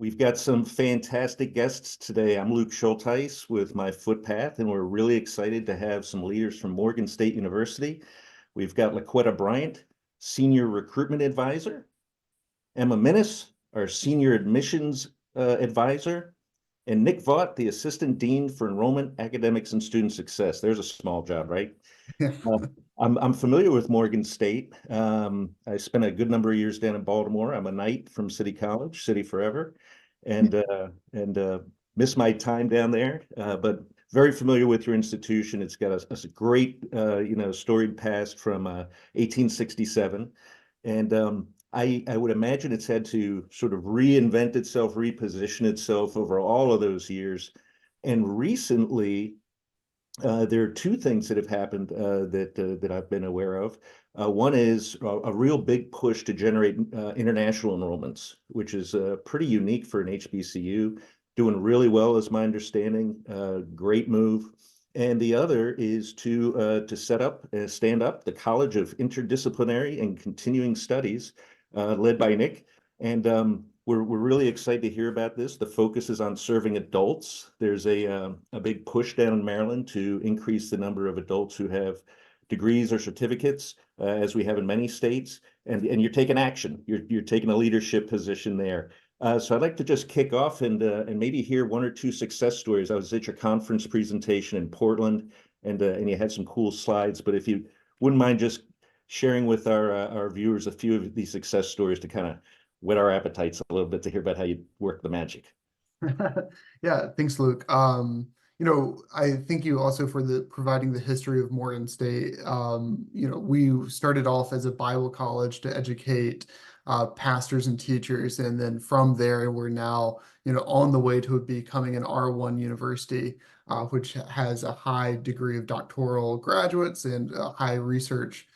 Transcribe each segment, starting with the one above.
We've got some fantastic guests today. I'm Luke Schultheis with myFootpath, and we're really excited to have some leaders from Morgan State University. We've got Laquetta Bryant, Senior Recruitment Advisor, Emma Minnis, our Senior Admissions Advisor, and Nick Vaught, the Assistant Dean for Enrollment, Academics, and Student Success. There's a small job, right? Uh, I'm familiar with Morgan State. I spent a good number of years down in Baltimore. I'm a Knight from City College, City Forever, and miss my time down there. But very familiar with your institution. It's got a great, storied past from 1867, and I would imagine it's had to sort of reinvent itself, reposition itself over all of those years. And recently, there are two things that have happened that I've been aware of. One is a real big push to generate international enrollments, which is pretty unique for an HBCU. Doing really well, is my understanding. Great move. And the other is to stand up the College of Interdisciplinary and Continuing Studies, led by Nick. And we're really excited to hear about this. The focus is on serving adults. There's a big push down in Maryland to increase the number of adults who have degrees or certificates, as we have in many states. And you're taking action. You're taking a leadership position there. So I'd like to just kick off and maybe hear one or two success stories. I was at your conference presentation in Portland, and you had some cool slides. But if you wouldn't mind just sharing with our viewers a few of these success stories to kind of whet our appetites a little bit to hear about how you work the magic. Yeah, thanks, Luke. I thank you also for providing the history of Morgan State. We started off as a Bible college to educate pastors and teachers, and then from there we're now on the way to becoming an R1 university, which has a high degree of doctoral graduates and a high research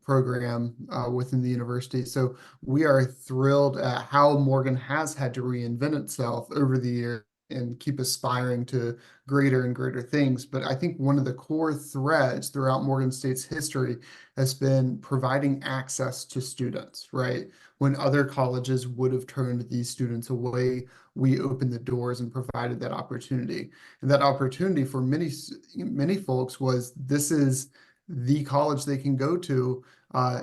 program within the university. So we are thrilled at how Morgan has had to reinvent itself over the years and keep aspiring to greater and greater things. But I think one of the core threads throughout Morgan State's history has been providing access to students, right? When other colleges would have turned these students away, we opened the doors and provided that opportunity. And that opportunity for many folks was, this is the college they can go to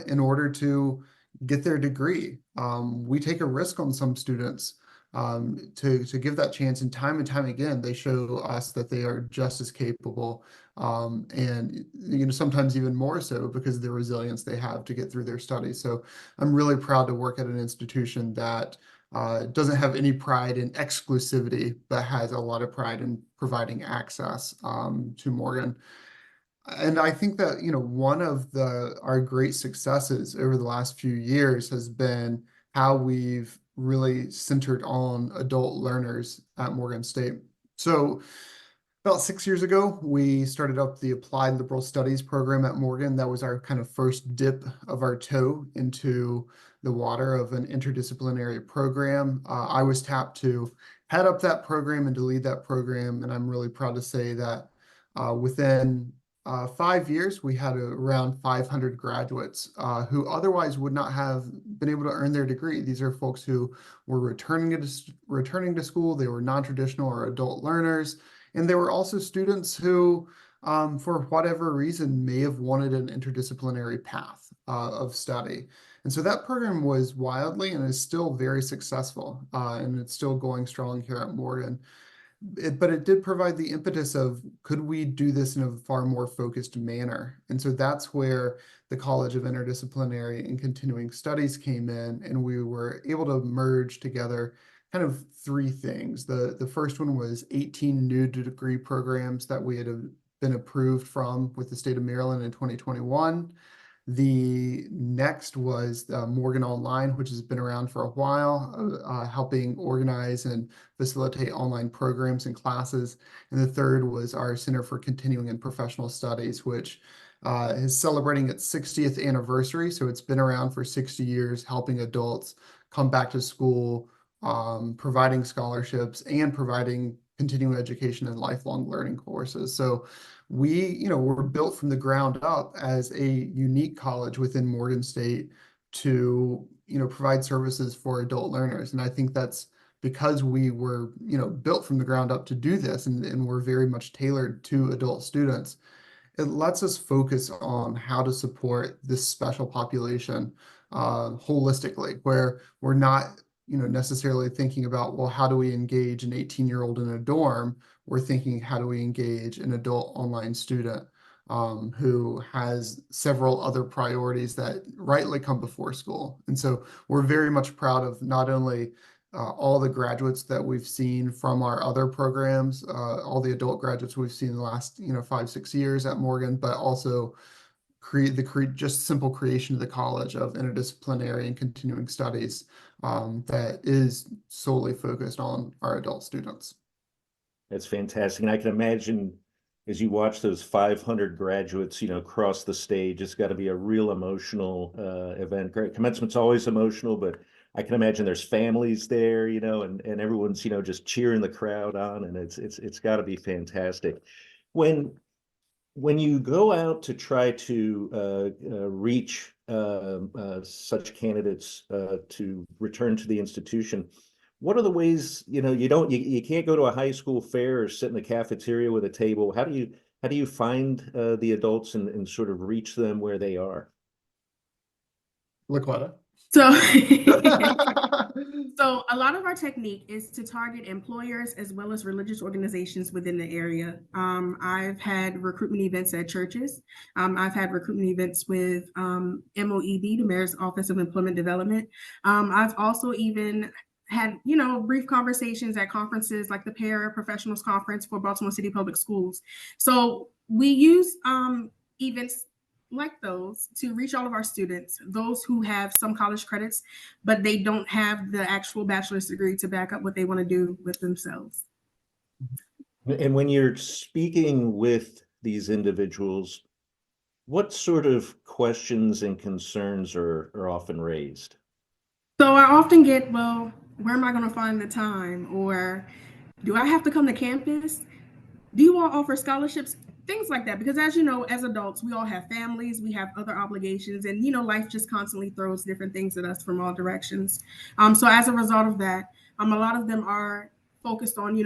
in order to get their degree. We take a risk on some students to give that chance, and time again, they show us that they are just as capable, and sometimes even more so because of the resilience they have to get through their studies. So I'm really proud to work at an institution that doesn't have any pride in exclusivity, but has a lot of pride in providing access to Morgan. And I think that, one of our great successes over the last few years has been how we've really centered on adult learners at Morgan State. So about 6 years ago, we started up the Applied Liberal Studies program at Morgan. That was our kind of first dip of our toe into the water of an interdisciplinary program. I was tapped to head up that program and to lead that program, and I'm really proud to say that within 5 years, we had around 500 graduates who otherwise would not have been able to earn their degree. These are folks who were returning to school. They were non-traditional or adult learners. And there were also students who, for whatever reason, may have wanted an interdisciplinary path of study. And so that program was wildly and is still very successful, and it's still going strong here at Morgan. But it did provide the impetus of, could we do this in a far more focused manner? And so that's where the College of Interdisciplinary and Continuing Studies came in, and we were able to merge together kind of three things. The first one was 18 new degree programs that we had been approved from with the state of Maryland in 2021. The next was Morgan Online, which has been around for a while, helping organize and facilitate online programs and classes. And the third was our Center for Continuing and Professional Studies, which is celebrating its 60th anniversary. So it's been around for 60 years, helping adults come back to school, providing scholarships, and providing continuing education and lifelong learning courses. So we, were built from the ground up as a unique college within Morgan State to, provide services for adult learners. And I think that's because we were, built from the ground up to do this, and we're very much tailored to adult students, it lets us focus on how to support this special population holistically, where we're not, necessarily thinking about, well, how do we engage an 18-year-old in a dorm? We're thinking, how do we engage an adult online student who has several other priorities that rightly come before school? And so we're very much proud of not only all the graduates that we've seen from our other programs, all the adult graduates we've seen in the last, 5-6 years at Morgan, but also just simple creation of the college of interdisciplinary and continuing studies that is solely focused on our adult students. That's fantastic. And I can imagine as you watch those 500 graduates, cross the stage, it's got to be a real emotional event. Commencement's always emotional, but I can imagine there's families there, and everyone's, just cheering the crowd on, and it's got to be fantastic. When you go out to try to reach such candidates to return to the institution, what are the ways, you can't go to a high school fair or sit in the cafeteria with a table. How do you find the adults and sort of reach them where they are? Laquetta. So, so a lot of our technique is to target employers as well as religious organizations within the area. I've had recruitment events at churches. I've had recruitment events with MOED, the Mayor's Office of Employment Development. I've also even had, brief conversations at conferences like the Paraprofessionals Conference for Baltimore City Public Schools. So we use events like those to reach all of our students, those who have some college credits, but they don't have the actual bachelor's degree to back up what they want to do with themselves. And when you're speaking with these individuals, what sort of questions and concerns are often raised? So I often get, well, where am I going to find the time? Or do I have to come to campus? Do you all offer scholarships? Things like that, because as you know, as adults, we all have families, we have other obligations, and life just constantly throws different things at us from all directions. So as a result of that, a lot of them are focused on,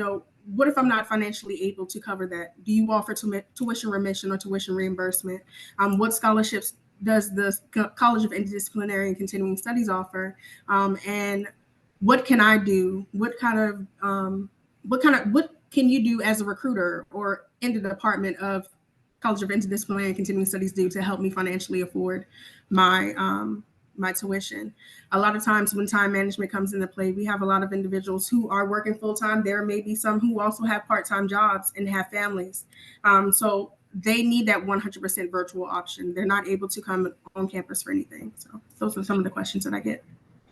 what if I'm not financially able to cover that? Do you offer tuition remission or tuition reimbursement? What scholarships does the College of Interdisciplinary and Continuing Studies offer? And what can I do? What can you do as a recruiter or in the department of College of Interdisciplinary and Continuing Studies do to help me financially afford my my tuition? A lot of times when time management comes into play, we have a lot of individuals who are working full-time. There may be some who also have part-time jobs and have families. So they need that 100% virtual option. They're not able to come on campus for anything. So those are some of the questions that I get.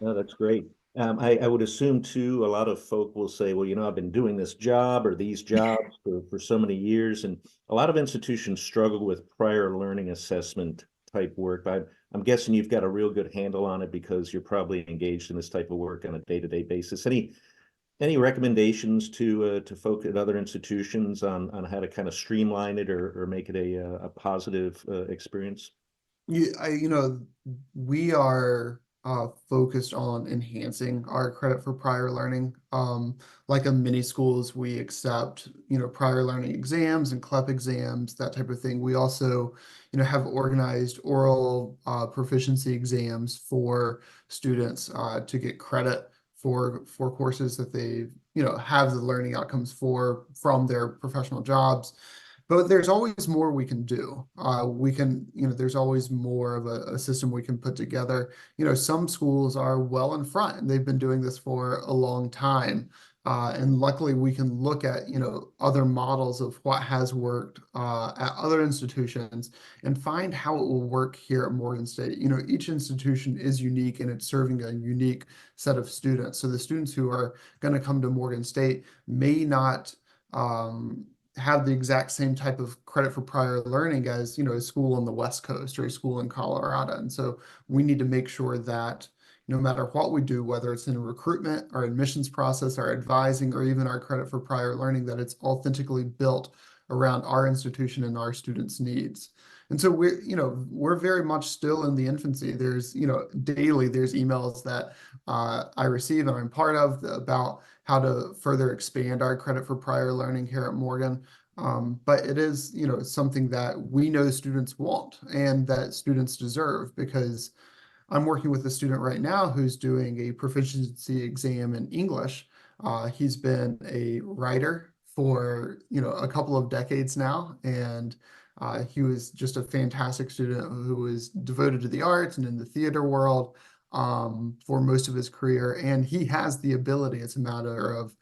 Oh, that's great. I would assume too, a lot of folk will say, well, I've been doing this job or these jobs for so many years. And a lot of institutions struggle with prior learning assessment type work. I'm guessing you've got a real good handle on it because you're probably engaged in this type of work on a day-to-day basis. Any recommendations to folk at other institutions on how to kind of streamline it or make it a positive experience? We are focused on enhancing our credit for prior learning. Like in many schools, we accept, prior learning exams and CLEP exams, that type of thing. We also, have organized oral proficiency exams for students to get credit for courses that they, have the learning outcomes from their professional jobs. But there's always more we can do. There's always more of a system we can put together. Some schools are well in front and they've been doing this for a long time. And luckily we can look at, other models of what has worked at other institutions and find how it will work here at Morgan State. Each institution is unique and it's serving a unique set of students. So the students who are going to come to Morgan State may not have the exact same type of credit for prior learning as, a school on the West Coast or a school in Colorado. And so we need to make sure that no matter what we do, whether it's in recruitment, our admissions process, our advising, or even our credit for prior learning, that it's authentically built around our institution and our students' needs. And so we're very much still in the infancy. There's, daily there's emails that I receive and I'm part of about how to further expand our credit for prior learning here at Morgan. But it is, something that we know students want and that students deserve, because I'm working with a student right now who's doing a proficiency exam in English. He's been a writer for, a couple of decades now, and he was just a fantastic student who was devoted to the arts and in the theater world for most of his career. And he has the ability. It's a matter of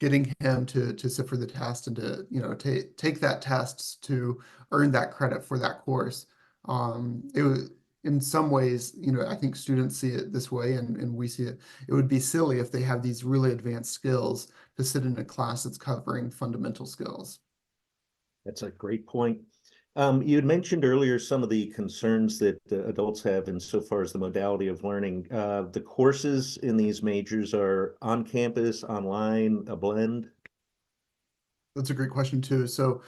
getting him to sit for the test and to take that test to earn that credit for that course. It was, in some ways, I think students see it this way, and we see it. It would be silly if they have these really advanced skills to sit in a class that's covering fundamental skills. That's a great point. You had mentioned earlier some of the concerns that adults have insofar as the modality of learning. The courses in these majors are on campus, online, a blend? That's a great question too. So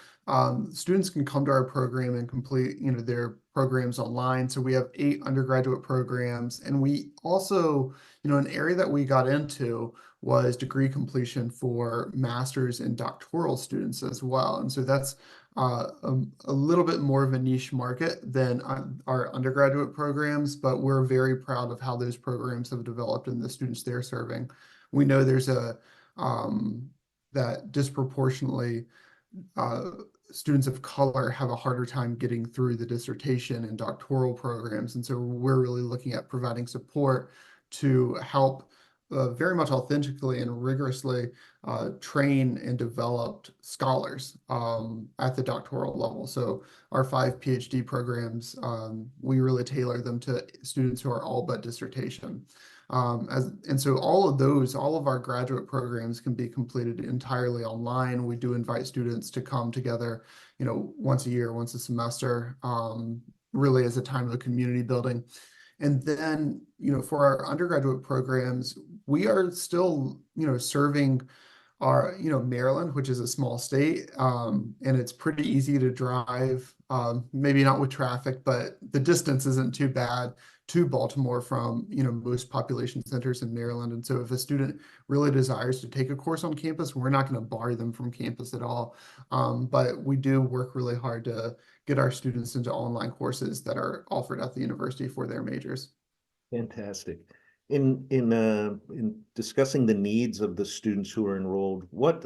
students can come to our program and complete, their programs online. So we have 8 undergraduate programs, and we also, an area that we got into was degree completion for master's and doctoral students as well. And so that's a little bit more of a niche market than our undergraduate programs, but we're very proud of how those programs have developed and the students they're serving. We know there's that disproportionately students of color have a harder time getting through the dissertation and doctoral programs. And so we're really looking at providing support to help very much authentically and rigorously train and develop scholars at the doctoral level. So our 5 PhD programs, we really tailor them to students who are all but dissertation. And so all of our graduate programs can be completed entirely online. We do invite students to come together, once a year, once a semester, really as a time of community building. And then, for our undergraduate programs, we are still, serving our, Maryland, which is a small state, and it's pretty easy to drive, maybe not with traffic, but the distance isn't too bad to Baltimore from, most population centers in Maryland. And so if a student really desires to take a course on campus, we're not going to bar them from campus at all. But we do work really hard to get our students into online courses that are offered at the university for their majors. Fantastic. In discussing the needs of the students who are enrolled, what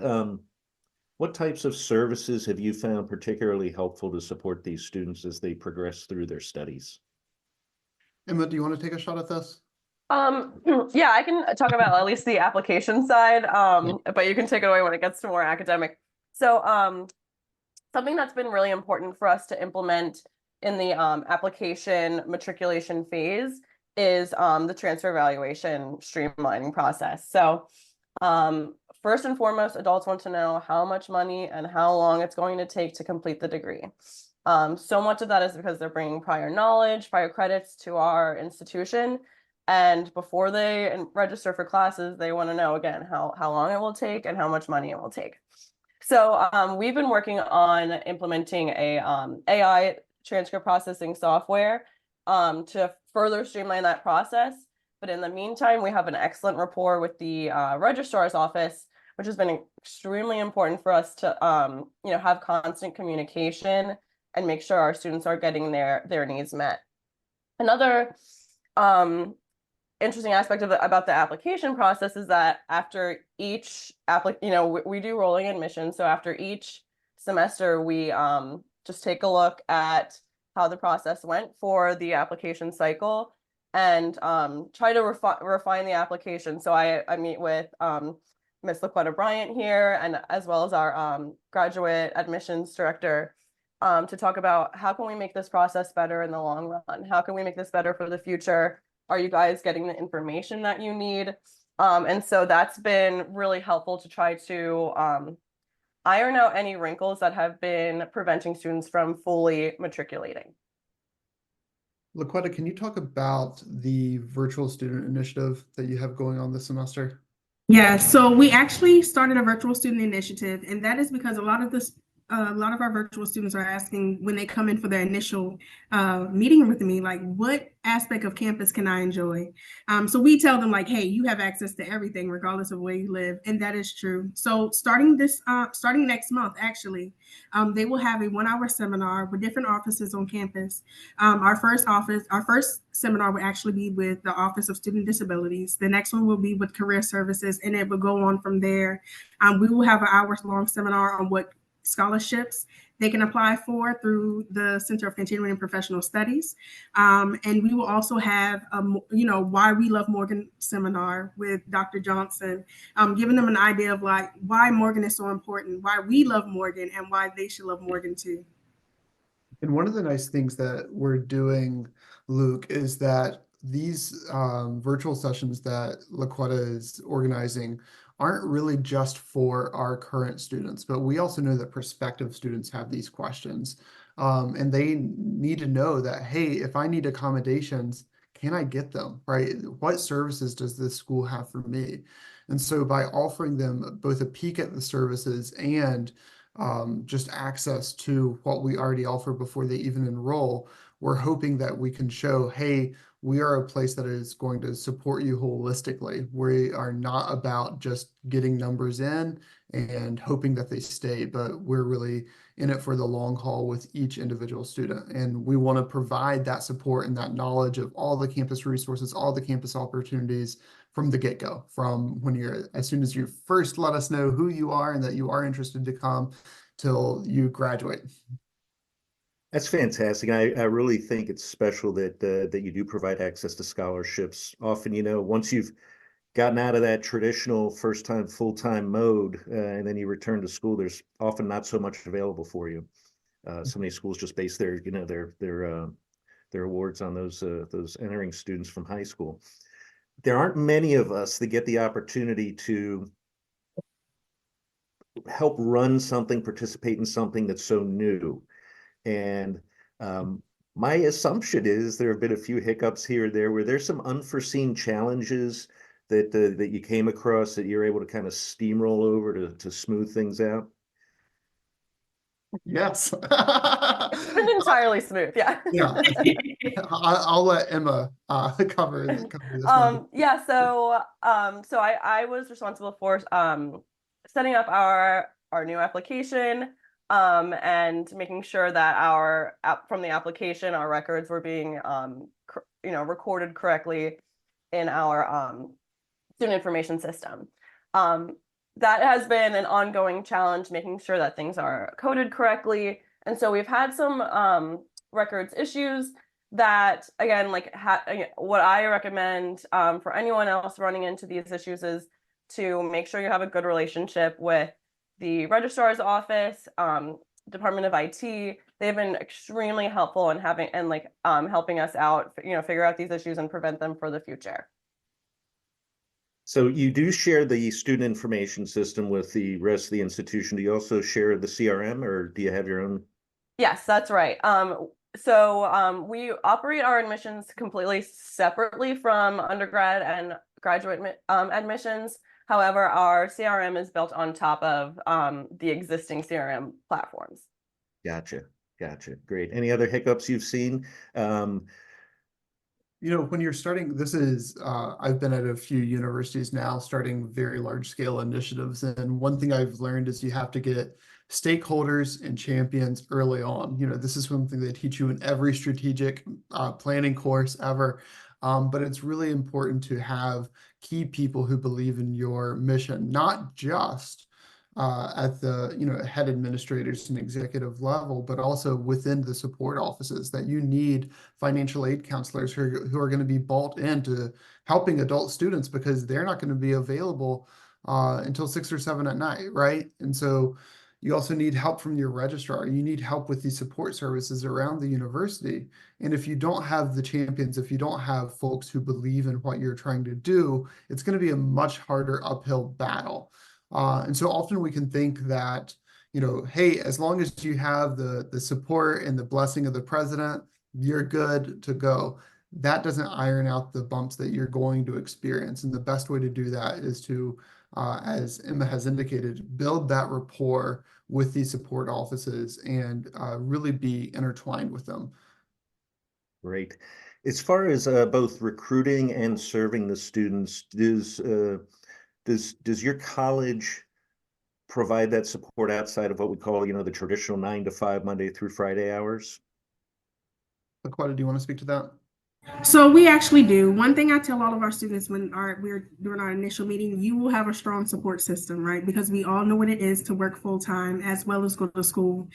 types of services have you found particularly helpful to support these students as they progress through their studies? Emma, do you want to take a shot at this? Yeah, I can talk about at least the application side, but you can take it away when it gets to more academic. So something that's been really important for us to implement in the application matriculation phase is the transfer evaluation streamlining process. So first and foremost, adults want to know how much money and how long it's going to take to complete the degree. So much of that is because they're bringing prior knowledge, prior credits to our institution. And before they register for classes, they want to know, again, how long it will take and how much money it will take. So we've been working on implementing a AI transcript processing software to further streamline that process. But in the meantime, we have an excellent rapport with the registrar's office, which has been extremely important for us to have constant communication and make sure our students are getting their needs met. Another interesting aspect about the application process is that after each we do rolling admission. So after each semester, we just take a look at how the process went for the application cycle and try to refine the application. So I meet with Miss Laquetta Bryant here, and as well as our graduate admissions director, to talk about how can we make this process better in the long run? How can we make this better for the future? Are you guys getting the information that you need? And so that's been really helpful to try to iron out any wrinkles that have been preventing students from fully matriculating. Laquetta, can you talk about the virtual student initiative that you have going on this semester? Yeah, so we actually started a virtual student initiative, and that is because a lot of the a lot of our virtual students are asking when they come in for their initial meeting with me, like, what aspect of campus can I enjoy? So we tell them like, hey, you have access to everything regardless of where you live, and that is true. So starting next month, actually, they will have a 1-hour seminar with different offices on campus. Our first seminar will actually be with the Office of Student Disabilities. The next one will be with Career Services, and it will go on from there. We will have an hour-long seminar on what scholarships they can apply for through the Center of Continuing and Professional Studies. And we will also have, why we love Morgan seminar with Dr. Johnson, giving them an idea of like why Morgan is so important, why we love Morgan, and why they should love Morgan too. And one of the nice things that we're doing, Luke, is that these virtual sessions that Laquetta is organizing aren't really just for our current students, but we also know that prospective students have these questions. And they need to know that, hey, if I need accommodations, can I get them, right? What services does this school have for me? And so by offering them both a peek at the services and just access to what we already offer before they even enroll, we're hoping that we can show, hey, we are a place that is going to support you holistically. We are not about just getting numbers in and hoping that they stay, but we're really in it for the long haul with each individual student. And we want to provide that support and that knowledge of all the campus resources, all the campus opportunities from the get-go, from as soon as you first let us know who you are and that you are interested to come till you graduate. That's fantastic. I really think it's special that you do provide access to scholarships. Often, once you've gotten out of that traditional first-time full-time mode, and then you return to school, there's often not so much available for you. So many schools just base their awards on those entering students from high school. There aren't many of us that get the opportunity to help run something, participate in something that's so new. And my assumption is there have been a few hiccups here or there. Where there's some unforeseen challenges that you came across that you're able to kind of steamroll over to smooth things out? Yes. It's been entirely smooth, yeah. Yeah. I'll let Emma cover this one. Yeah, so I was responsible for setting up our new application, and making sure that from the application, our records were being recorded correctly in our student information system. That has been an ongoing challenge, making sure that things are coded correctly. And so we've had some records issues that, again, what I recommend for anyone else running into these issues is to make sure you have a good relationship with the registrar's office, Department of IT. They've been extremely helpful in helping us out, figure out these issues and prevent them for the future. So you do share the student information system with the rest of the institution. Do you also share the CRM, or do you have your own? Yes, that's right. So we operate our admissions completely separately from undergrad and graduate admissions. However, our CRM is built on top of the existing CRM platforms. Gotcha. Great. Any other hiccups you've seen? When you're starting, I've been at a few universities now starting very large scale initiatives. And one thing I've learned is you have to get stakeholders and champions early on. This is something they teach you in every strategic planning course ever. But it's really important to have key people who believe in your mission, not just at the head administrators and executive level, but also within the support offices, that you need financial aid counselors who are going to be bought into helping adult students, because they're not going to be available until 6 or 7 at night, right? And so you also need help from your registrar. You need help with these support services around the university. And if you don't have the champions, if you don't have folks who believe in what you're trying to do, it's going to be a much harder uphill battle. And so often we can think that, hey, as long as you have the support and the blessing of the president, you're good to go. That doesn't iron out the bumps that you're going to experience. And the best way to do that is to as Emma has indicated, build that rapport with these support offices and really be intertwined with them. Great. As far as both recruiting and serving the students, does your college provide that support outside of what we call, the traditional 9 to 5 Monday through Friday hours? Laquetta, do you want to speak to that? So we actually do. One thing I tell all of our students when we're doing our initial meeting, you will have a strong support system, right? Because we all know what it is to work full time as well as go to school.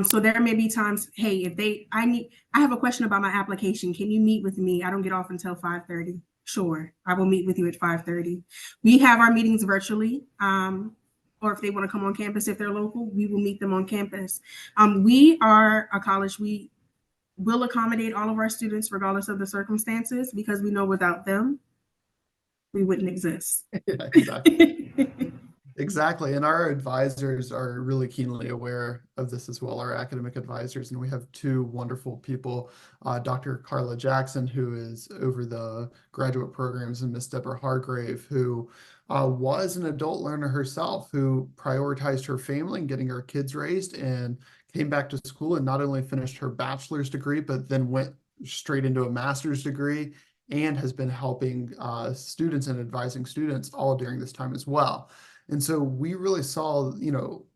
So there may be times, hey, I have a question about my application. Can you meet with me? I don't get off until 5:30. Sure, I will meet with you at 5:30. We have our meetings virtually. Or if they want to come on campus, if they're local, we will meet them on campus. We are a college, we'll accommodate all of our students regardless of the circumstances because we know without them, we wouldn't exist. Yeah, exactly. Exactly. And our advisors are really keenly aware of this as well, our academic advisors. And we have two wonderful people, Dr. Carla Jackson, who is over the graduate programs, and Miss Deborah Hargrave, who was an adult learner herself, who prioritized her family and getting her kids raised and came back to school and not only finished her bachelor's degree, but then went straight into a master's degree and has been helping students and advising students all during this time as well. And so we really saw,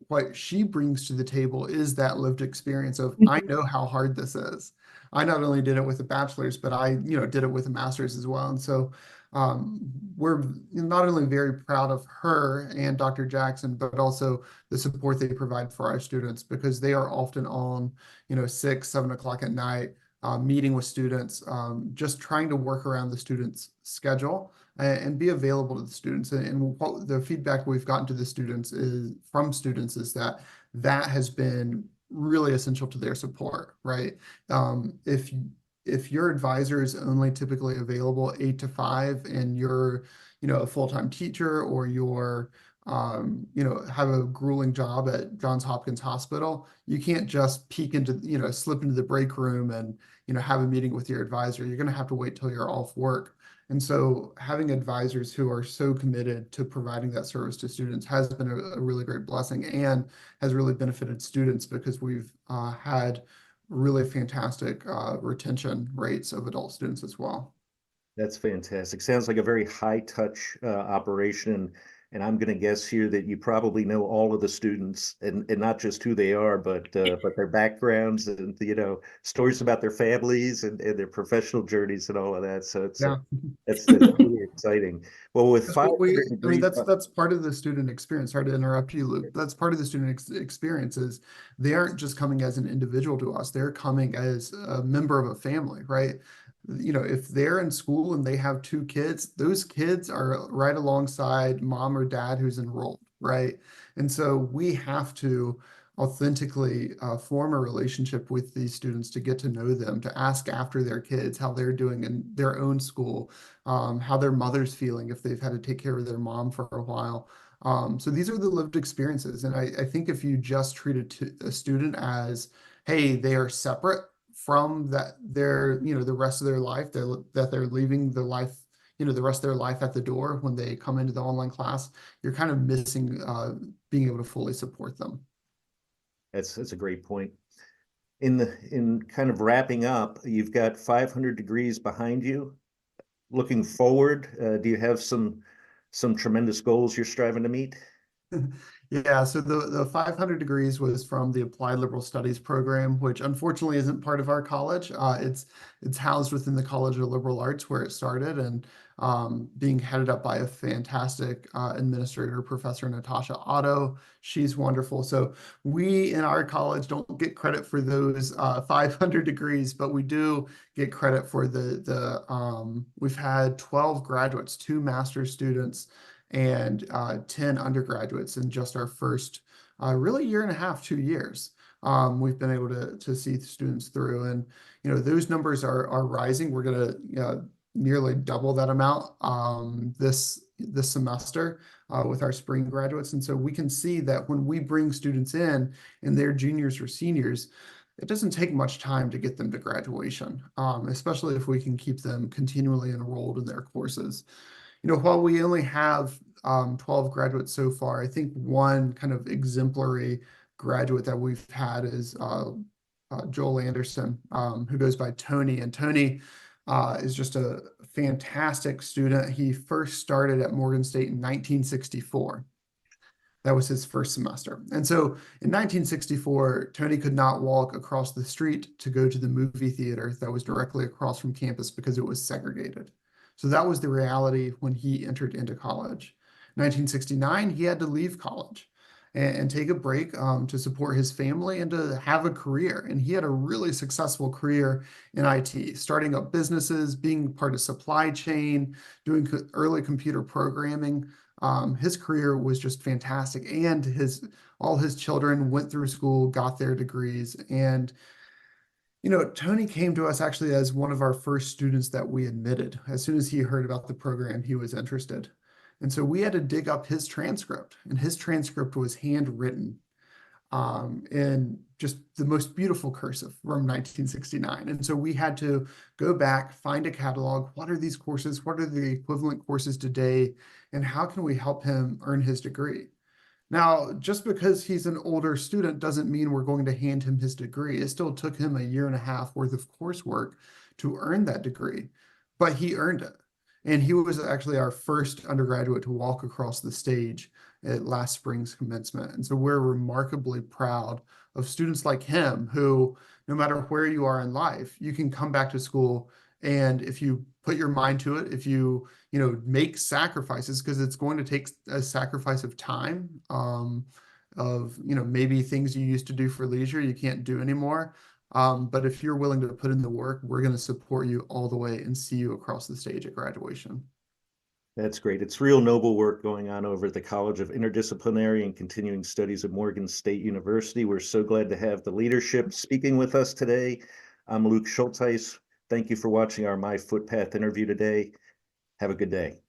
what she brings to the table is that lived experience of, I know how hard this is. I not only did it with a bachelor's, but I, did it with a master's as well. And so we're not only very proud of her and Dr. Jackson, but also the support they provide for our students, because they are often on, 6, 7 o'clock at night, meeting with students, just trying to work around the students' schedule and be available to the students. And what the feedback we've gotten to the students from students is that has been really essential to their support, right? If your advisor is only typically available 8 to 5 and you're, a full-time teacher, or you're have a grueling job at Johns Hopkins Hospital, you can't just peek into, slip into the break room and, have a meeting with your advisor. You're going to have to wait till you're off work. And so having advisors who are so committed to providing that service to students has been a really great blessing and has really benefited students, because we've had really fantastic retention rates of adult students as well. That's fantastic. Sounds like a very high touch operation. And I'm going to guess here that you probably know all of the students, and not just who they are, but their backgrounds and, stories about their families and their professional journeys and all of that. So it's that's really exciting. Well, with 500 degrees, that's part of the student experience. Sorry to interrupt you, Luke. That's part of the student experience is they aren't just coming as an individual to us. They're coming as a member of a family, right? If they're in school and they have 2 kids, those kids are right alongside mom or dad who's enrolled, right? And so we have to authentically form a relationship with these students to get to know them, to ask after their kids, how they're doing in their own school, how their mother's feeling if they've had to take care of their mom for a while. So these are the lived experiences. And I think if you just treat a student as, hey, they are separate from their, the rest of their life, that they're leaving the life, the rest of their life at the door when they come into the online class, you're kind of missing being able to fully support them. That's a great point. In kind of wrapping up, you've got 500 degrees behind you. Looking forward, do you have some tremendous goals you're striving to meet? Yeah, so the 500 degrees was from the Applied Liberal Studies program, which unfortunately isn't part of our college. It's housed within the College of Liberal Arts where it started, and being headed up by a fantastic administrator, Professor Natasha Otto. She's wonderful. So we in our college don't get credit for those 500 degrees, but we do get credit for we've had 12 graduates, 2 master's students, and 10 undergraduates in just our first really year and a half, 2 years. We've been able to see students through, and those numbers are rising. We're going to nearly double that amount this semester with our spring graduates. And so we can see that when we bring students in and they're juniors or seniors, it doesn't take much time to get them to graduation, especially if we can keep them continually enrolled in their courses. While we only have 12 graduates so far. I think one kind of exemplary graduate that we've had is Joel Anderson, who goes by Tony. And Tony is just a fantastic student. He first started at Morgan State in 1964. That was his first semester. And so in 1964, Tony could not walk across the street to go to the movie theater that was directly across from campus because it was segregated. So that was the reality when he entered into college. 1969, he had to leave college and take a break to support his family and to have a career. And he had a really successful career in IT, starting up businesses, being part of supply chain, doing early computer programming. His career was just fantastic, and all his children went through school, got their degrees. And Tony came to us actually as one of our first students that we admitted. As soon as he heard about the program, he was interested. And so we had to dig up his transcript, and his transcript was handwritten in just the most beautiful cursive from 1969. And so we had to go back, find a catalog. What are these courses? What are the equivalent courses today? And how can we help him earn his degree? Now, just because he's an older student doesn't mean we're going to hand him his degree. It still took him a year and a half worth of coursework to earn that degree, but he earned it. And he was actually our first undergraduate to walk across the stage at last spring's commencement. And so we're remarkably proud of students like him who, no matter where you are in life, you can come back to school, and if you put your mind to it, if you make sacrifices, because it's going to take a sacrifice of time, of maybe things you used to do for leisure you can't do anymore. But if you're willing to put in the work, we're going to support you all the way and see you across the stage at graduation. That's great. It's real noble work going on over at the College of Interdisciplinary and Continuing Studies at Morgan State University. We're so glad to have the leadership speaking with us today. I'm Luke Schultheis. Thank you for watching our myFootpath interview today. Have a good day.